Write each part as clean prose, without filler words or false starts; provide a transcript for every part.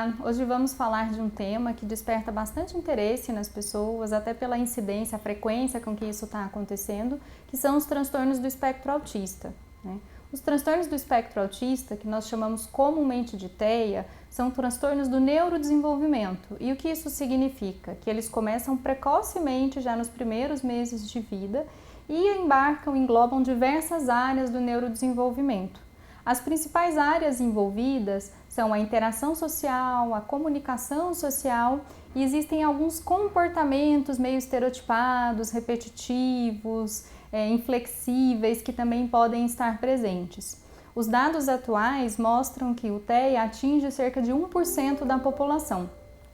Olá, hoje vamos falar de um tema que desperta bastante interesse nas pessoas, até pela incidência, a frequência com que isso está acontecendo, que são os transtornos do espectro autista, né? Os transtornos do espectro autista, que nós chamamos comumente de TEA, são transtornos do neurodesenvolvimento. E o que isso significa? Que eles começam precocemente, já nos primeiros meses de vida, e englobam diversas áreas do neurodesenvolvimento. As principais áreas envolvidas são a interação social, a comunicação social, e existem alguns comportamentos meio estereotipados, repetitivos, inflexíveis que também podem estar presentes. Os dados atuais mostram que o TEA atinge cerca de 1% da população,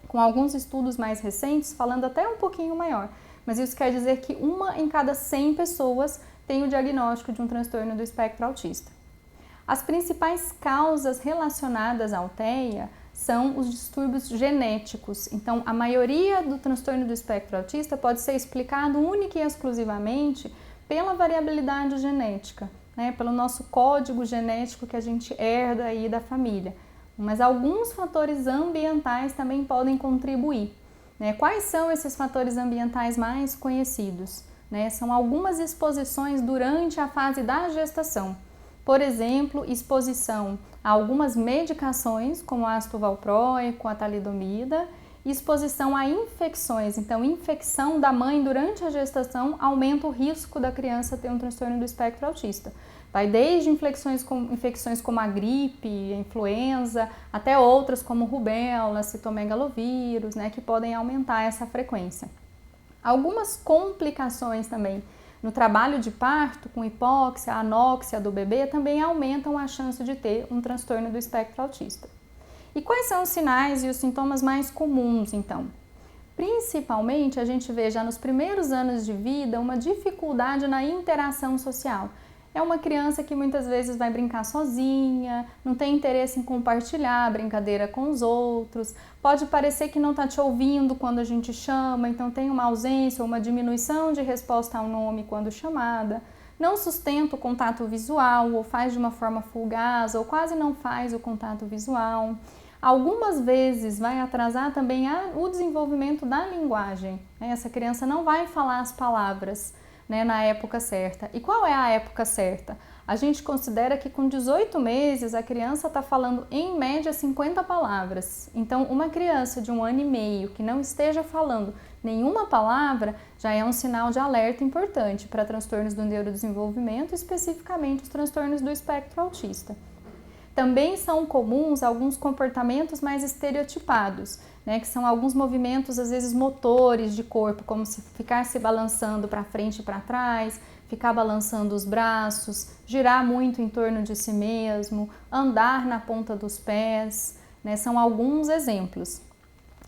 com alguns estudos mais recentes falando até um pouquinho maior, mas isso quer dizer que 1 em cada 100 pessoas tem o diagnóstico de um transtorno do espectro autista. As principais causas relacionadas ao TEA são os distúrbios genéticos. Então, a maioria do transtorno do espectro autista pode ser explicado única e exclusivamente pela variabilidade genética, né? Pelo nosso código genético que a gente herda aí da família. Mas alguns fatores ambientais também podem contribuir, né? Quais são esses fatores ambientais mais conhecidos, né? São algumas exposições durante a fase da gestação. Por exemplo, exposição a algumas medicações, como ácido valproico, a talidomida, e exposição a infecções. Então, infecção da mãe durante a gestação aumenta o risco da criança ter um transtorno do espectro autista. Vai desde infecções como a gripe, a influenza, até outras como rubéola, citomegalovírus, né, que podem aumentar essa frequência. Algumas complicações também no trabalho de parto, com hipóxia, anóxia do bebê, também aumentam a chance de ter um transtorno do espectro autista. E quais são os sinais e os sintomas mais comuns, então? Principalmente, a gente vê já nos primeiros anos de vida uma dificuldade na interação social. É uma criança que muitas vezes vai brincar sozinha, não tem interesse em compartilhar a brincadeira com os outros, pode parecer que não está te ouvindo quando a gente chama, então tem uma ausência ou uma diminuição de resposta ao nome quando chamada, não sustenta o contato visual ou faz de uma forma fugaz ou quase não faz o contato visual. Algumas vezes vai atrasar também o desenvolvimento da linguagem, né? Essa criança não vai falar as palavras, né, na época certa. E qual é a época certa? A gente considera que com 18 meses a criança está falando em média 50 palavras. Então, uma criança de 1 ano e meio que não esteja falando nenhuma palavra já é um sinal de alerta importante para transtornos do neurodesenvolvimento, especificamente os transtornos do espectro autista. Também são comuns alguns comportamentos mais estereotipados, né, que são alguns movimentos, às vezes, motores de corpo, como se ficar se balançando para frente e para trás, ficar balançando os braços, girar muito em torno de si mesmo, andar na ponta dos pés, né, são alguns exemplos.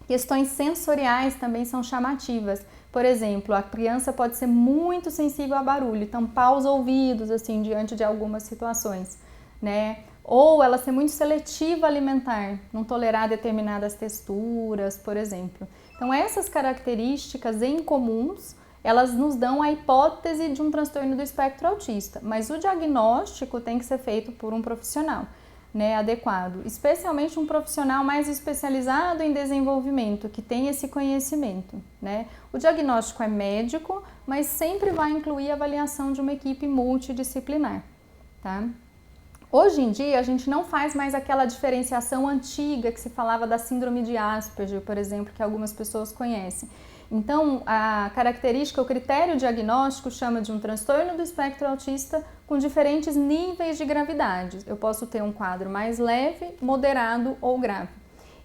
Questões sensoriais também são chamativas. Por exemplo, a criança pode ser muito sensível a barulho, tampar os ouvidos, assim, diante de algumas situações, né? Ou ela ser muito seletiva alimentar, não tolerar determinadas texturas, por exemplo. Então, essas características em comuns, elas nos dão a hipótese de um transtorno do espectro autista, mas o diagnóstico tem que ser feito por um profissional, né, adequado, especialmente um profissional mais especializado em desenvolvimento, que tem esse conhecimento, né? O diagnóstico é médico, mas sempre vai incluir a avaliação de uma equipe multidisciplinar, tá? Hoje em dia, a gente não faz mais aquela diferenciação antiga que se falava da síndrome de Asperger, por exemplo, que algumas pessoas conhecem. Então, a característica, o critério diagnóstico chama de um transtorno do espectro autista com diferentes níveis de gravidade. Eu posso ter um quadro mais leve, moderado ou grave.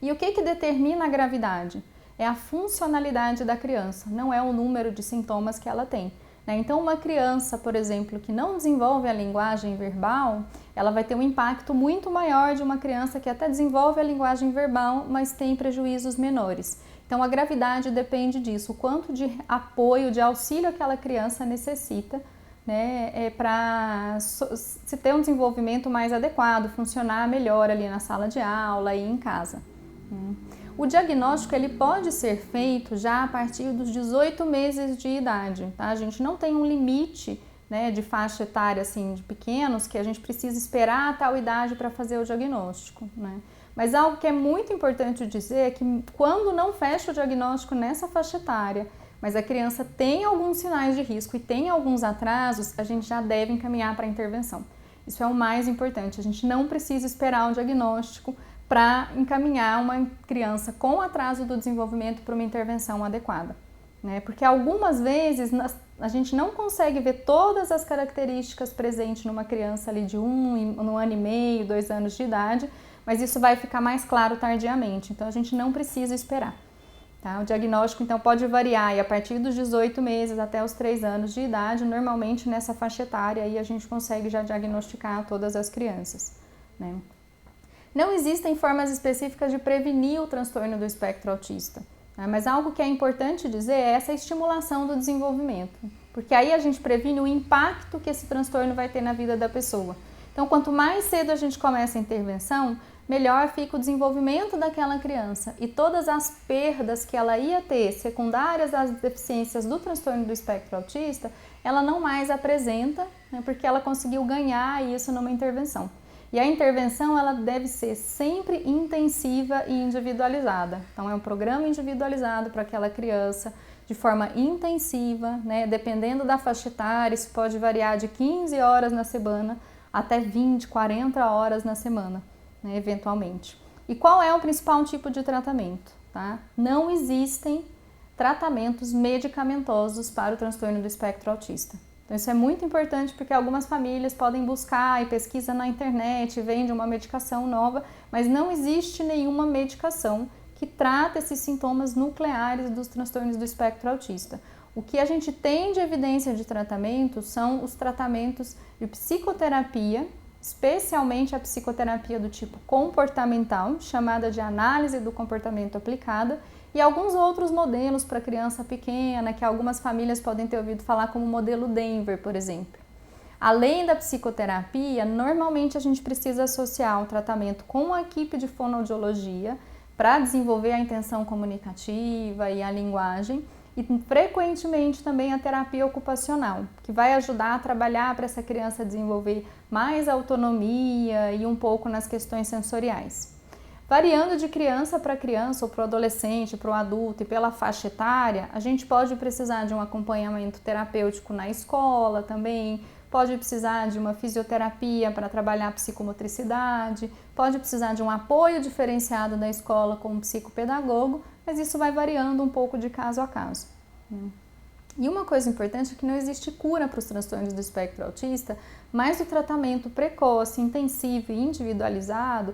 E o que determina a gravidade? É a funcionalidade da criança, não é o número de sintomas que ela tem. Então, uma criança, por exemplo, que não desenvolve a linguagem verbal, ela vai ter um impacto muito maior de uma criança que até desenvolve a linguagem verbal, mas tem prejuízos menores. Então, a gravidade depende disso, o quanto de apoio, de auxílio aquela criança necessita, né, para se ter um desenvolvimento mais adequado, funcionar melhor ali na sala de aula e em casa. O diagnóstico ele pode ser feito já a partir dos 18 meses de idade, tá? A gente não tem um limite, né, de faixa etária assim, de pequenos que a gente precisa esperar a tal idade para fazer o diagnóstico, né? Mas algo que é muito importante dizer é que quando não fecha o diagnóstico nessa faixa etária, mas a criança tem alguns sinais de risco e tem alguns atrasos, a gente já deve encaminhar para a intervenção. Isso é o mais importante, a gente não precisa esperar o diagnóstico para encaminhar uma criança com atraso do desenvolvimento para uma intervenção adequada, né? Porque algumas vezes a gente não consegue ver todas as características presentes numa criança ali de 1 ano e meio, 2 anos de idade, mas isso vai ficar mais claro tardiamente, então a gente não precisa esperar. Tá? O diagnóstico então pode variar e a partir dos 18 meses até os 3 anos de idade, normalmente nessa faixa etária aí a gente consegue já diagnosticar todas as crianças, né? Não existem formas específicas de prevenir o transtorno do espectro autista, né? Mas algo que é importante dizer é essa estimulação do desenvolvimento, porque aí a gente previne o impacto que esse transtorno vai ter na vida da pessoa. Então, quanto mais cedo a gente começa a intervenção, melhor fica o desenvolvimento daquela criança e todas as perdas que ela ia ter secundárias às deficiências do transtorno do espectro autista, ela não mais apresenta, né, porque ela conseguiu ganhar isso numa intervenção. E a intervenção ela deve ser sempre intensiva e individualizada. Então é um programa individualizado para aquela criança, de forma intensiva, né, dependendo da faixa etária, isso pode variar de 15 horas na semana até 20, 40 horas na semana. Né, eventualmente. E qual é o principal tipo de tratamento? Tá? Não existem tratamentos medicamentosos para o transtorno do espectro autista. Então isso é muito importante porque algumas famílias podem buscar e pesquisa na internet, vende uma medicação nova, mas não existe nenhuma medicação que trata esses sintomas nucleares dos transtornos do espectro autista. O que a gente tem de evidência de tratamento são os tratamentos de psicoterapia, especialmente a psicoterapia do tipo comportamental, chamada de análise do comportamento aplicada, e alguns outros modelos para criança pequena, que algumas famílias podem ter ouvido falar como o modelo Denver, por exemplo. Além da psicoterapia, normalmente a gente precisa associar o tratamento com a equipe de fonoaudiologia para desenvolver a intenção comunicativa e a linguagem, e frequentemente também a terapia ocupacional, que vai ajudar a trabalhar para essa criança desenvolver mais autonomia e um pouco nas questões sensoriais. Variando de criança para criança, ou para o adolescente, para o adulto e pela faixa etária, a gente pode precisar de um acompanhamento terapêutico na escola também, pode precisar de uma fisioterapia para trabalhar a psicomotricidade, pode precisar de um apoio diferenciado da escola com um psicopedagogo, mas isso vai variando um pouco de caso a caso. E uma coisa importante é que não existe cura para os transtornos do espectro autista, mas o tratamento precoce, intensivo e individualizado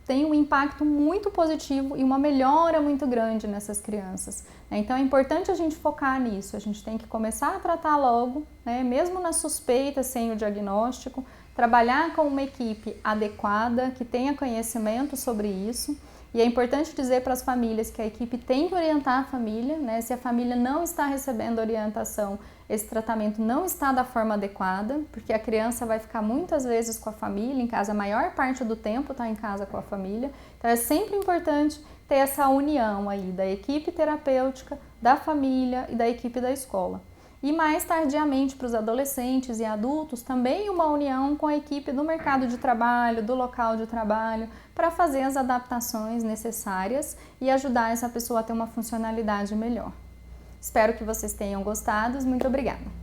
tem um impacto muito positivo e uma melhora muito grande nessas crianças. Então é importante a gente focar nisso, a gente tem que começar a tratar logo, né, mesmo na suspeita, sem o diagnóstico, trabalhar com uma equipe adequada, que tenha conhecimento sobre isso. E é importante dizer para as famílias que a equipe tem que orientar a família, né? Se a família não está recebendo orientação, esse tratamento não está da forma adequada, porque a criança vai ficar muitas vezes com a família, em casa, a maior parte do tempo está em casa com a família. Então é sempre importante ter essa união aí da equipe terapêutica, da família e da equipe da escola. E mais tardiamente para os adolescentes e adultos, também uma união com a equipe do mercado de trabalho, do local de trabalho, para fazer as adaptações necessárias e ajudar essa pessoa a ter uma funcionalidade melhor. Espero que vocês tenham gostado. Muito obrigada!